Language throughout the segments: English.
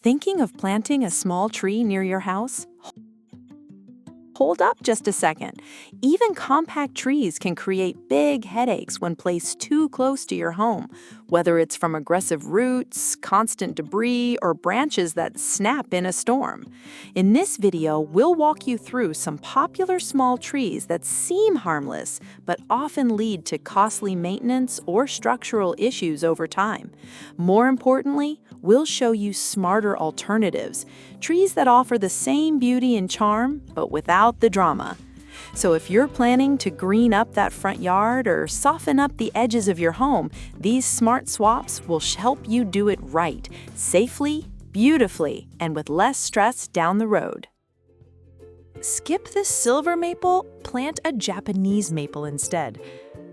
Thinking of planting a small tree near your house? Hold up just a second. Even compact trees can create big headaches when placed too close to your home, whether it's from aggressive roots, constant debris, or branches that snap in a storm. In this video, we'll walk you through some popular small trees that seem harmless, but often lead to costly maintenance or structural issues over time. More importantly, we'll show you smarter alternatives, trees that offer the same beauty and charm, but without the drama. So if you're planning to green up that front yard or soften up the edges of your home, these smart swaps will help you do it right, safely, beautifully, and with less stress down the road. Skip the silver maple, plant a Japanese maple instead.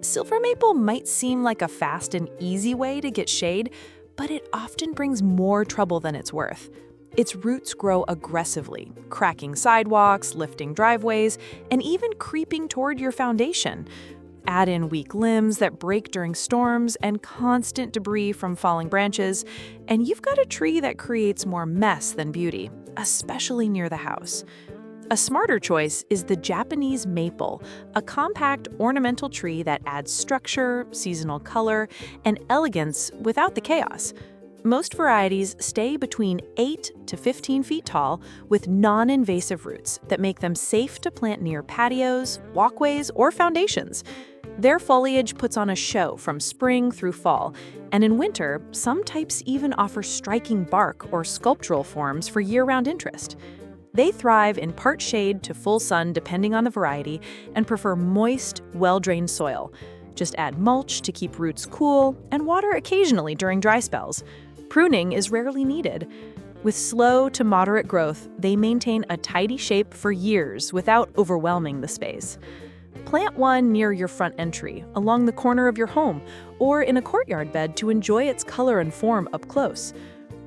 Silver maple might seem like a fast and easy way to get shade, but it often brings more trouble than it's worth. Its roots grow aggressively, cracking sidewalks, lifting driveways, and even creeping toward your foundation. Add in weak limbs that break during storms and constant debris from falling branches, and you've got a tree that creates more mess than beauty, especially near the house. A smarter choice is the Japanese maple, a compact ornamental tree that adds structure, seasonal color, and elegance without the chaos. Most varieties stay between 8 to 15 feet tall with non-invasive roots that make them safe to plant near patios, walkways, or foundations. Their foliage puts on a show from spring through fall, and in winter, some types even offer striking bark or sculptural forms for year-round interest. They thrive in part shade to full sun depending on the variety and prefer moist, well-drained soil. Just add mulch to keep roots cool and water occasionally during dry spells. Pruning is rarely needed. With slow to moderate growth, they maintain a tidy shape for years without overwhelming the space. Plant one near your front entry, along the corner of your home, or in a courtyard bed to enjoy its color and form up close.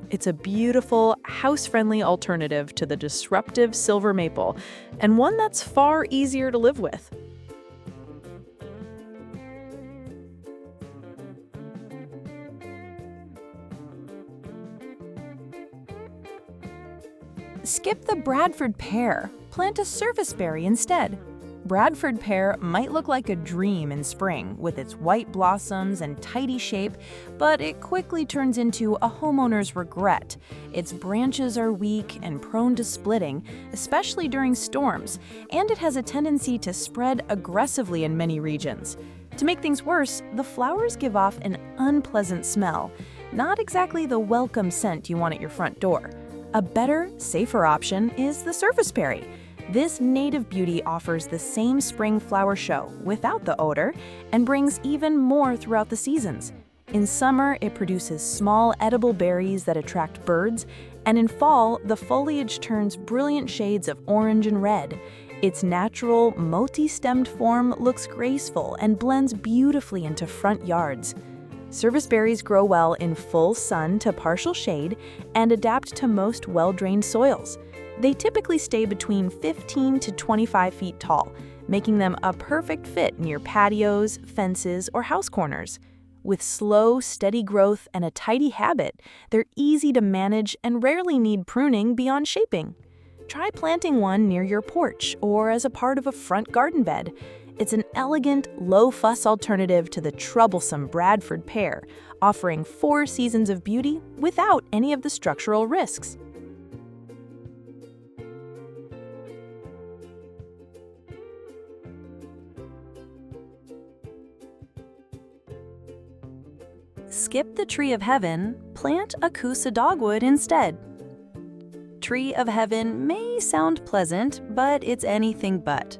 It's a beautiful, house-friendly alternative to the disruptive silver maple, and one that's far easier to live with. Skip the Bradford pear. Plant a serviceberry instead. Bradford pear might look like a dream in spring with its white blossoms and tidy shape, but it quickly turns into a homeowner's regret. Its branches are weak and prone to splitting, especially during storms, and it has a tendency to spread aggressively in many regions. To make things worse, the flowers give off an unpleasant smell, not exactly the welcome scent you want at your front door. A better, safer option is the serviceberry. This native beauty offers the same spring flower show without the odor and brings even more throughout the seasons. In summer, it produces small edible berries that attract birds, and in fall, the foliage turns brilliant shades of orange and red. Its natural, multi-stemmed form looks graceful and blends beautifully into front yards. Serviceberries grow well in full sun to partial shade and adapt to most well-drained soils. They typically stay between 15 to 25 feet tall, making them a perfect fit near patios, fences, or house corners. With slow, steady growth and a tidy habit, they're easy to manage and rarely need pruning beyond shaping. Try planting one near your porch or as a part of a front garden bed. It's an elegant, low-fuss alternative to the troublesome Bradford pear, offering 4 seasons of beauty without any of the structural risks. Skip the tree of heaven, plant a Kusa dogwood instead. Tree of heaven may sound pleasant, but it's anything but.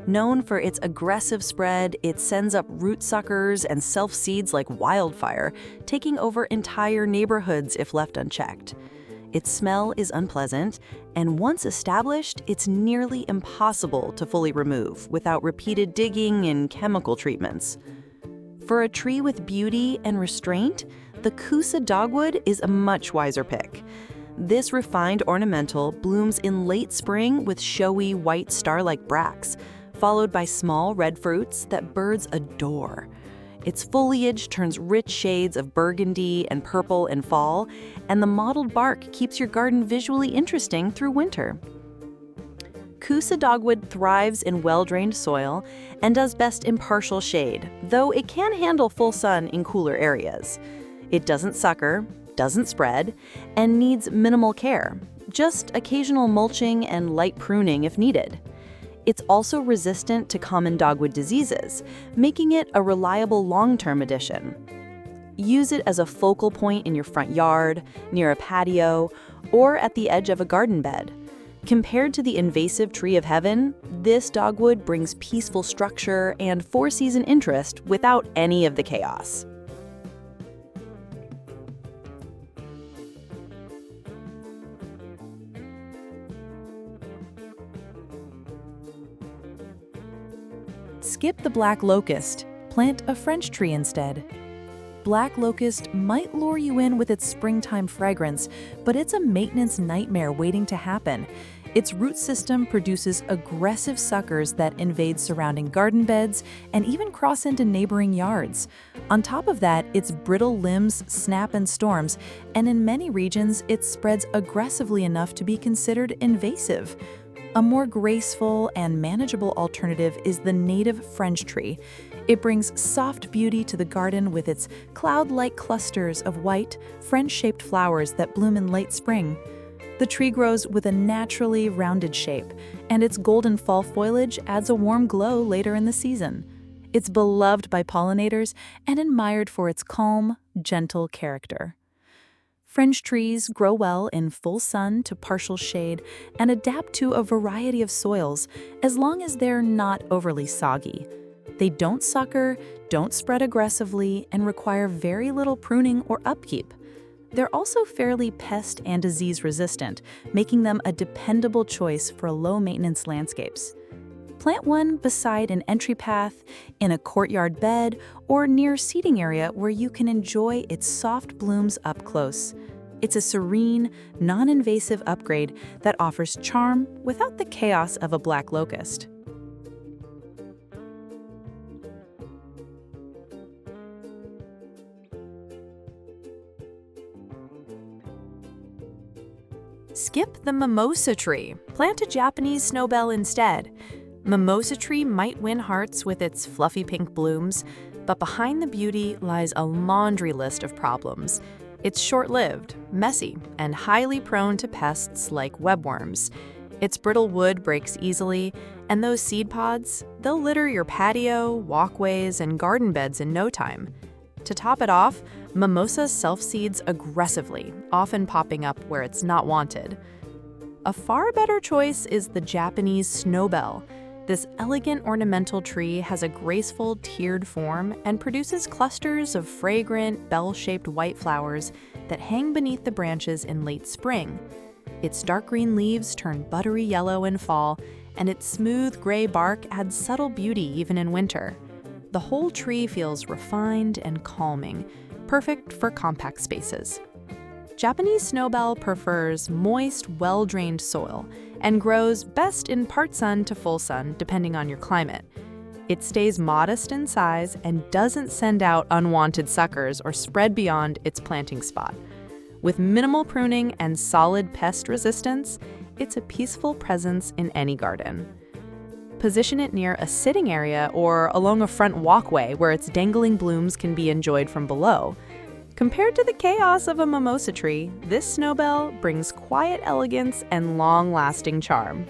Known for its aggressive spread, it sends up root suckers and self-seeds like wildfire, taking over entire neighborhoods if left unchecked. Its smell is unpleasant, and once established, it's nearly impossible to fully remove without repeated digging and chemical treatments. For a tree with beauty and restraint, the Kusa dogwood is a much wiser pick. This refined ornamental blooms in late spring with showy white star-like bracts, followed by small red fruits that birds adore. Its foliage turns rich shades of burgundy and purple in fall, and the mottled bark keeps your garden visually interesting through winter. Kousa dogwood thrives in well-drained soil and does best in partial shade, though it can handle full sun in cooler areas. It doesn't sucker, doesn't spread, and needs minimal care, just occasional mulching and light pruning if needed. It's also resistant to common dogwood diseases, making it a reliable long-term addition. Use it as a focal point in your front yard, near a patio, or at the edge of a garden bed. Compared to the invasive tree of heaven, this dogwood brings peaceful structure and four-season interest without any of the chaos. Skip the black locust. Plant a French tree instead. Black locust might lure you in with its springtime fragrance, but it's a maintenance nightmare waiting to happen. Its root system produces aggressive suckers that invade surrounding garden beds and even cross into neighboring yards. On top of that, its brittle limbs snap in storms, and in many regions, it spreads aggressively enough to be considered invasive. A more graceful and manageable alternative is the native French tree. It brings soft beauty to the garden with its cloud-like clusters of white, French-shaped flowers that bloom in late spring. The tree grows with a naturally rounded shape, and its golden fall foliage adds a warm glow later in the season. It's beloved by pollinators and admired for its calm, gentle character. French trees grow well in full sun to partial shade and adapt to a variety of soils as long as they're not overly soggy. They don't sucker, don't spread aggressively, and require very little pruning or upkeep. They're also fairly pest and disease resistant, making them a dependable choice for low-maintenance landscapes. Plant one beside an entry path, in a courtyard bed, or near seating area where you can enjoy its soft blooms up close. It's a serene, non-invasive upgrade that offers charm without the chaos of a black locust. Skip the mimosa tree. Plant a Japanese snowbell instead. Mimosa tree might win hearts with its fluffy pink blooms, but behind the beauty lies a laundry list of problems. It's short-lived, messy, and highly prone to pests like webworms. Its brittle wood breaks easily, and those seed pods, they'll litter your patio, walkways, and garden beds in no time. To top it off, mimosa self-seeds aggressively, often popping up where it's not wanted. A far better choice is the Japanese snowbell. This elegant ornamental tree has a graceful tiered form and produces clusters of fragrant, bell-shaped white flowers that hang beneath the branches in late spring. Its dark green leaves turn buttery yellow in fall, and its smooth gray bark adds subtle beauty even in winter. The whole tree feels refined and calming, perfect for compact spaces. Japanese snowbell prefers moist, well-drained soil and grows best in part sun to full sun, depending on your climate. It stays modest in size and doesn't send out unwanted suckers or spread beyond its planting spot. With minimal pruning and solid pest resistance, it's a peaceful presence in any garden. Position it near a sitting area or along a front walkway where its dangling blooms can be enjoyed from below. Compared to the chaos of a mimosa tree, this snowbell brings quiet elegance and long-lasting charm.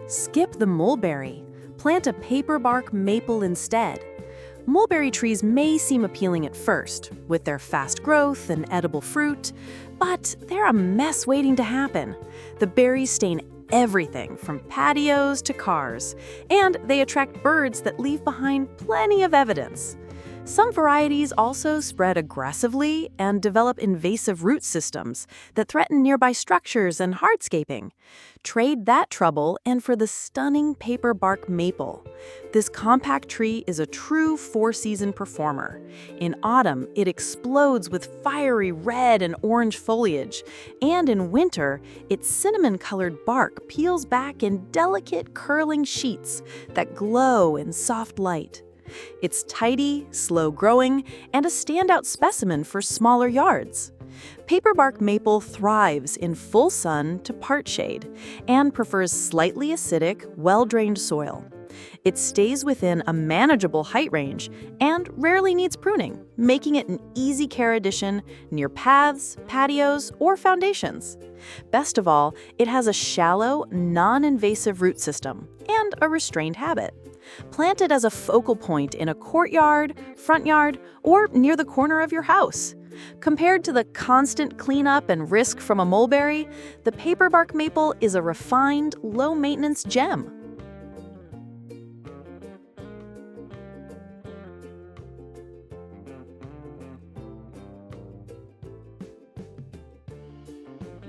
Skip the mulberry. Plant a paperbark maple instead. Mulberry trees may seem appealing at first, with their fast growth and edible fruit, but they're a mess waiting to happen. The berries stain everything from patios to cars, and they attract birds that leave behind plenty of evidence. Some varieties also spread aggressively and develop invasive root systems that threaten nearby structures and hardscaping. Trade that trouble and for the stunning paperbark maple. This compact tree is a true four-season performer. In autumn, it explodes with fiery red and orange foliage, and in winter, its cinnamon-colored bark peels back in delicate curling sheets that glow in soft light. It's tidy, slow-growing, and a standout specimen for smaller yards. Paperbark maple thrives in full sun to part shade and prefers slightly acidic, well-drained soil. It stays within a manageable height range and rarely needs pruning, making it an easy care addition near paths, patios, or foundations. Best of all, it has a shallow, non-invasive root system and a restrained habit. Plant it as a focal point in a courtyard, front yard, or near the corner of your house. Compared to the constant cleanup and risk from a mulberry, the paperbark maple is a refined, low-maintenance gem.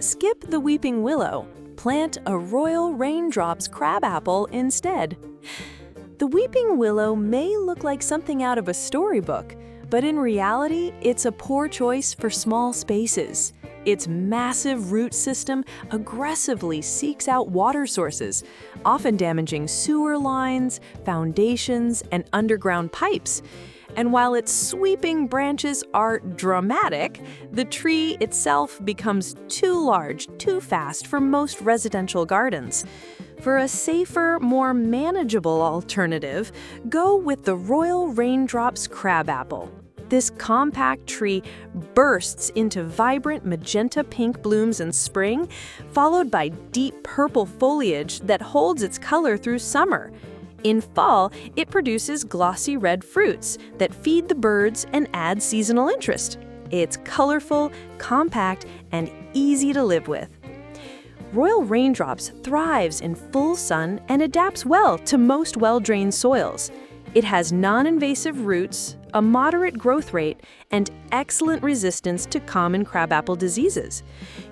Skip the weeping willow. Plant a royal raindrops crabapple instead. The weeping willow may look like something out of a storybook, but in reality, it's a poor choice for small spaces. Its massive root system aggressively seeks out water sources, often damaging sewer lines, foundations, and underground pipes. And while its sweeping branches are dramatic, the tree itself becomes too large, too fast for most residential gardens. For a safer, more manageable alternative, go with the Royal Raindrops crabapple. This compact tree bursts into vibrant magenta pink blooms in spring, followed by deep purple foliage that holds its color through summer. In fall, it produces glossy red fruits that feed the birds and add seasonal interest. It's colorful, compact, and easy to live with. Royal Raindrops thrives in full sun and adapts well to most well-drained soils. It has non-invasive roots, a moderate growth rate, and excellent resistance to common crabapple diseases.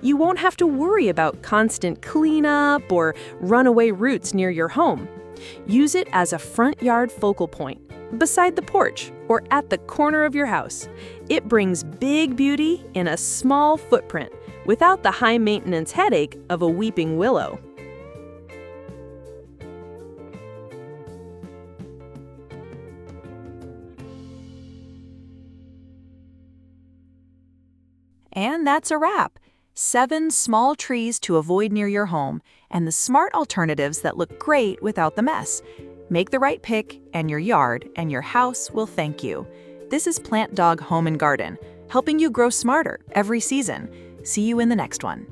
You won't have to worry about constant cleanup or runaway roots near your home. Use it as a front yard focal point, beside the porch, or at the corner of your house. It brings big beauty in a small footprint, without the high-maintenance headache of a weeping willow. And that's a wrap. 7 small trees to avoid near your home, and the smart alternatives that look great without the mess. Make the right pick, and your yard and your house will thank you. This is PlantDo Home and Garden, helping you grow smarter every season. See you in the next one.